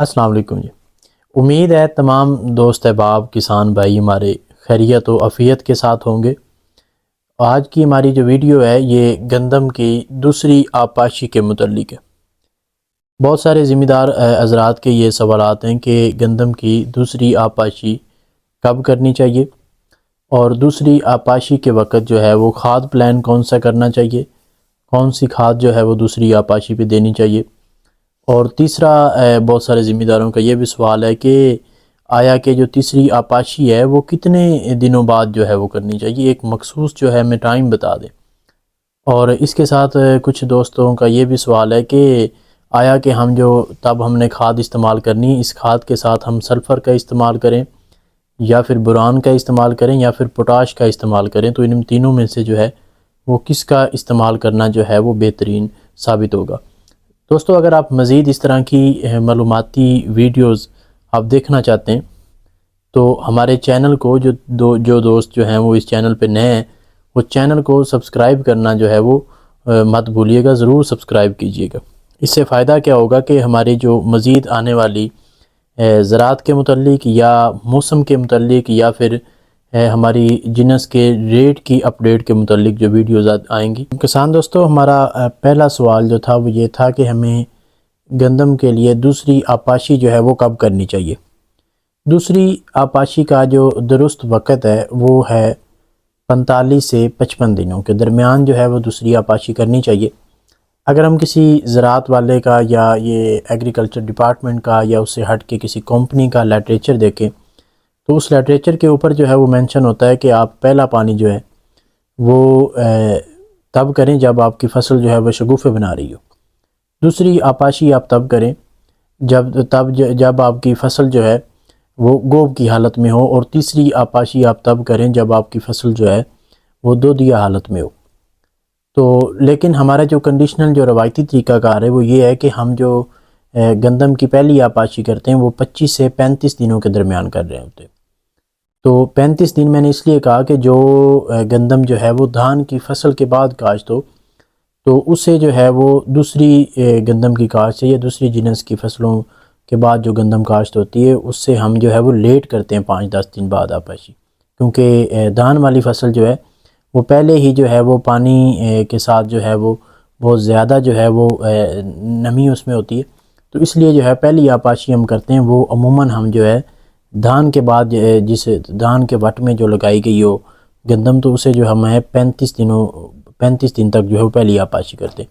السلام علیکم جی۔ امید ہے تمام دوست احباب کسان بھائی ہمارے خیریت و عافیت کے ساتھ ہوں گے۔ آج کی ہماری جو ویڈیو ہے یہ گندم کی دوسری آبپاشی کے متعلق ہے۔ بہت سارے ذمہ دار حضرات کے یہ سوالات ہیں کہ گندم کی دوسری آبپاشی کب کرنی چاہیے، اور دوسری آبپاشی کے وقت جو ہے وہ کھاد پلان کون سا کرنا چاہیے، کون سی کھاد جو ہے وہ دوسری آبپاشی پہ دینی چاہیے۔ اور تیسرا بہت سارے ذمہ داروں کا یہ بھی سوال ہے کہ آیا کہ جو تیسری آبپاشی ہے وہ کتنے دنوں بعد جو ہے وہ کرنی چاہیے، ایک مخصوص جو ہے ہمیں ٹائم بتا دیں۔ اور اس کے ساتھ کچھ دوستوں کا یہ بھی سوال ہے کہ آیا کہ ہم نے کھاد استعمال کرنی، اس کھاد کے ساتھ ہم سلفر کا استعمال کریں یا پھر بوران کا استعمال کریں یا پھر پوٹاش کا استعمال کریں، تو ان تینوں میں سے جو ہے وہ کس کا استعمال کرنا جو ہے وہ بہترین ثابت ہوگا۔ دوستو، اگر آپ مزید اس طرح کی معلوماتی ویڈیوز آپ دیکھنا چاہتے ہیں تو ہمارے چینل کو جو دوست جو ہیں وہ اس چینل پہ نئے ہیں، وہ چینل کو سبسکرائب کرنا جو ہے وہ مت بھولیے گا، ضرور سبسکرائب کیجئے گا۔ اس سے فائدہ کیا ہوگا کہ ہماری جو مزید آنے والی زراعت کے متعلق یا موسم کے متعلق یا پھر ہماری جنس کے ریٹ کی اپڈیٹ کے متعلق جو ویڈیوز آئیں گی۔ کسان دوستو، ہمارا پہلا سوال جو تھا وہ یہ تھا کہ ہمیں گندم کے لیے دوسری آبپاشی جو ہے وہ کب کرنی چاہیے۔ دوسری آبپاشی کا جو درست وقت ہے وہ ہے 45 سے 55 دنوں کے درمیان جو ہے وہ دوسری آبپاشی کرنی چاہیے۔ اگر ہم کسی زراعت والے کا یا یہ ایگریکلچر ڈپارٹمنٹ کا یا اس سے ہٹ کے کسی کمپنی کا لٹریچر دیکھیں تو اس لٹریچر کے اوپر جو ہے وہ مینشن ہوتا ہے کہ آپ پہلا پانی جو ہے وہ تب کریں جب آپ کی فصل جو ہے وہ شگوفے بنا رہی ہو۔ دوسری آبپاشی آپ تب کریں جب آپ کی فصل جو ہے وہ گوب کی حالت میں ہو، اور تیسری آبپاشی آپ تب کریں جب آپ کی فصل جو ہے وہ دودھیا حالت میں ہو۔ تو لیکن ہمارا جو کنڈیشنل جو روایتی طریقہ کار ہے وہ یہ ہے کہ ہم جو گندم کی پہلی آبپاشی کرتے ہیں وہ 25 سے 35 دنوں کے درمیان کر رہے ہوتے ہیں۔ تو 35 دن میں نے اس لیے کہا کہ جو گندم جو ہے وہ دھان کی فصل کے بعد کاشت ہو تو اسے جو ہے وہ دوسری گندم کی کاشت یا دوسری جنس کی فصلوں کے بعد جو گندم کاشت ہوتی ہے اس سے ہم جو ہے وہ لیٹ کرتے ہیں 5-10 دن بعد آبپاشی، کیونکہ دھان والی فصل جو ہے وہ پہلے ہی جو ہے وہ پانی کے ساتھ جو ہے وہ بہت زیادہ جو ہے وہ نمی اس میں ہوتی ہے، تو اس لیے جو ہے پہلی آبپاشی ہم کرتے ہیں وہ عموماً ہم جو ہے دھان کے بعد جس دھان کے وٹ میں جو لگائی گئی ہو گندم تو اسے جو ہم 35 دن تک جو ہے وہ پہلی آبپاشی کرتے ہیں۔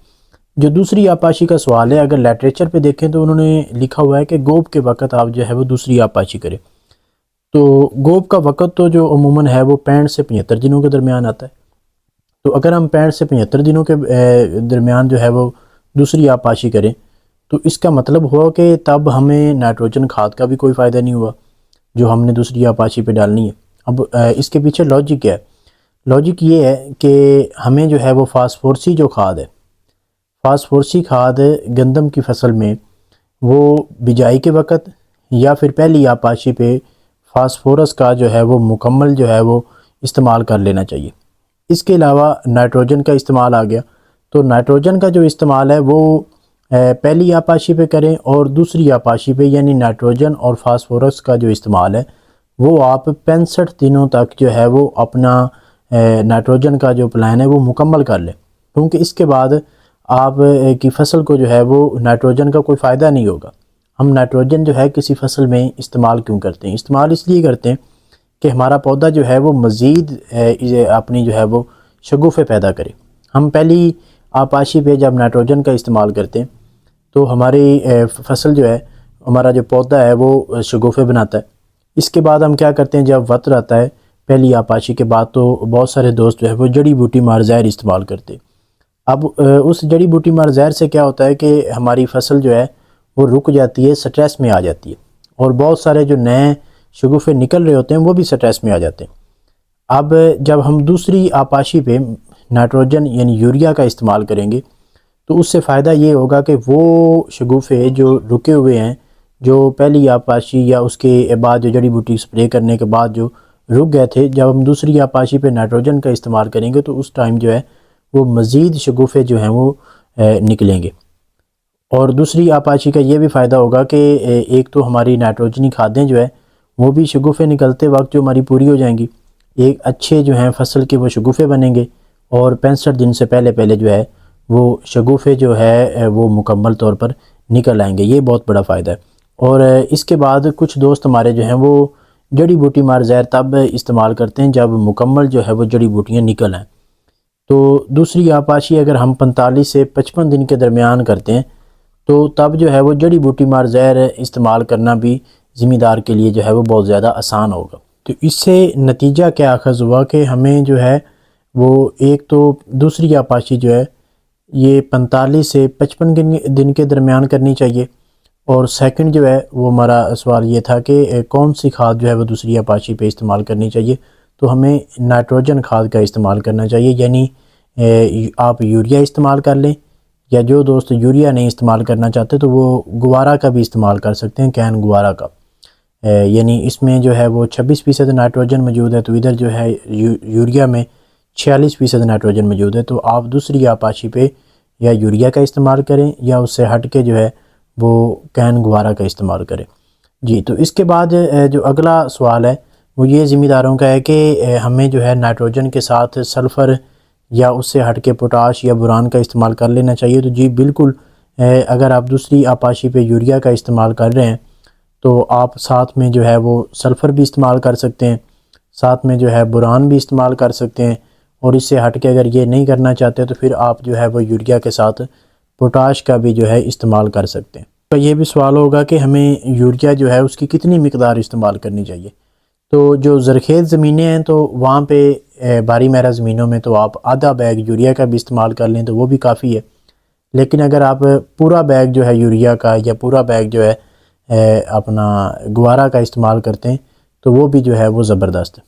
جو دوسری آبپاشی کا سوال ہے، اگر لٹریچر پہ دیکھیں تو انہوں نے لکھا ہوا ہے کہ گوب کے وقت آپ جو ہے وہ دوسری آبپاشی کریں۔ تو گوب کا وقت تو جو عموماً ہے وہ 65 سے 75 دنوں کے درمیان آتا ہے۔ تو اگر ہم 65 سے 75 دنوں کے درمیان جو ہے وہ دوسری آبپاشی کریں تو اس کا مطلب ہوا کہ تب ہمیں نائٹروجن کھاد کا بھی کوئی فائدہ نہیں ہوا جو ہم نے دوسری آبپاشی پہ ڈالنی ہے۔ اب اس کے پیچھے لاجک کیا ہے؟ لاجک یہ ہے کہ ہمیں جو ہے وہ فاسفورسی جو کھاد ہے، فاسفورسی کھاد گندم کی فصل میں وہ بجائی کے وقت یا پھر پہلی آبپاشی پہ فاسفورس کا جو ہے وہ مکمل جو ہے وہ استعمال کر لینا چاہیے۔ اس کے علاوہ نائٹروجن کا استعمال آ گیا، تو نائٹروجن کا جو استعمال ہے وہ پہلی آبپاشی پہ کریں، اور دوسری آبپاشی پہ یعنی نائٹروجن اور فاسفورس کا جو استعمال ہے وہ آپ 65 دنوں تک جو ہے وہ اپنا نائٹروجن کا جو پلان ہے وہ مکمل کر لیں، کیونکہ اس کے بعد آپ کی فصل کو جو ہے وہ نائٹروجن کا کوئی فائدہ نہیں ہوگا۔ ہم نائٹروجن جو ہے کسی فصل میں استعمال کیوں کرتے ہیں؟ استعمال اس لیے کرتے ہیں کہ ہمارا پودا جو ہے وہ مزید اپنی جو ہے وہ شگوفے پیدا کرے۔ ہم پہلی آبپاشی پہ جب نائٹروجن کا استعمال کرتے ہیں تو ہماری فصل جو ہے، ہمارا جو پودا ہے وہ شگوفے بناتا ہے۔ اس کے بعد ہم کیا کرتے ہیں، جب وقت آتا ہے پہلی آبپاشی کے بعد تو بہت سارے دوست جو ہے وہ جڑی بوٹی مار زہر استعمال کرتے ہیں۔ اب اس جڑی بوٹی مار زہر سے کیا ہوتا ہے کہ ہماری فصل جو ہے وہ رک جاتی ہے، سٹریس میں آ جاتی ہے، اور بہت سارے جو نئے شگوفے نکل رہے ہوتے ہیں وہ بھی سٹریس میں آ جاتے ہیں۔ اب جب ہم دوسری آبپاشی پہ نائٹروجن یعنی یوریا کا استعمال کریں گے تو اس سے فائدہ یہ ہوگا کہ وہ شگوفے جو رکے ہوئے ہیں، جو پہلی آبپاشی یا اس کے بعد جو جڑی بوٹی سپرے کرنے کے بعد جو رک گئے تھے، جب ہم دوسری آبپاشی پہ نائٹروجن کا استعمال کریں گے تو اس ٹائم جو ہے وہ مزید شگوفے جو ہیں وہ نکلیں گے۔ اور دوسری آپاشی کا یہ بھی فائدہ ہوگا کہ ایک تو ہماری نائٹروجنی کھادیں جو ہے وہ بھی شگوفے نکلتے وقت جو ہماری پوری ہو جائیں گی، ایک اچھے جو ہیں فصل کے وہ شگوفے بنیں گے، اور 65 دن سے پہلے جو ہے وہ شگوفے جو ہے وہ مکمل طور پر نکل آئیں گے۔ یہ بہت بڑا فائدہ ہے۔ اور اس کے بعد کچھ دوست ہمارے جو ہیں وہ جڑی بوٹی مار زہر تب استعمال کرتے ہیں جب مکمل جو ہے وہ جڑی بوٹیاں نکل آئیں۔ تو دوسری آپاشی اگر ہم 45 سے 55 دن کے درمیان کرتے ہیں تو تب جو ہے وہ جڑی بوٹی مار زہر استعمال کرنا بھی ذمہ دار کے لیے جو ہے وہ بہت زیادہ آسان ہوگا۔ تو اس سے نتیجہ کیا اخذ ہوا کہ ہمیں جو ہے وہ ایک تو دوسری آپاشی جو ہے یہ 45 سے 55 دن کے درمیان کرنی چاہیے، اور سیکنڈ جو ہے وہ ہمارا سوال یہ تھا کہ کون سی کھاد جو ہے وہ دوسری آپاشی پہ استعمال کرنی چاہیے، تو ہمیں نائٹروجن کھاد کا استعمال کرنا چاہیے، یعنی آپ یوریا استعمال کر لیں، یا جو دوست یوریا نہیں استعمال کرنا چاہتے تو وہ گوارا کا بھی استعمال کر سکتے ہیں، کین گوارا کا، یعنی اس میں جو ہے وہ 26% نائٹروجن موجود ہے، تو ادھر جو ہے یوریا میں 46% نائٹروجن موجود ہے، تو آپ دوسری آپاشی پہ یا یوریا کا استعمال کریں یا اس سے ہٹ کے جو ہے وہ کین گوارا کا استعمال کریں۔ جی، تو اس کے بعد جو اگلا سوال ہے وہ یہ ذمہ داروں کا ہے کہ ہمیں جو ہے نائٹروجن کے ساتھ سلفر یا اس سے ہٹ کے پوٹاش یا بوران کا استعمال کر لینا چاہیے۔ تو جی بالکل، اگر آپ دوسری آپاشی پہ یوریا کا استعمال کر رہے ہیں تو آپ ساتھ میں جو ہے وہ سلفر بھی استعمال کر سکتے ہیں، ساتھ میں جو ہے بوران بھی استعمال کر سکتے ہیں، اور اس سے ہٹ کے اگر یہ نہیں کرنا چاہتے تو پھر آپ جو ہے وہ یوریا کے ساتھ پوٹاش کا بھی جو ہے استعمال کر سکتے ہیں۔ تو یہ بھی سوال ہوگا کہ ہمیں یوریا جو ہے اس کی کتنی مقدار استعمال کرنی چاہیے۔ تو جو زرخیز زمینیں ہیں تو وہاں پہ باری میرا زمینوں میں تو آپ آدھا بیگ یوریا کا بھی استعمال کر لیں تو وہ بھی کافی ہے، لیکن اگر آپ پورا بیگ جو ہے یوریا کا یا پورا بیگ جو ہے اپنا گوارا کا استعمال کرتے ہیں تو وہ بھی جو ہے وہ زبردست ہے۔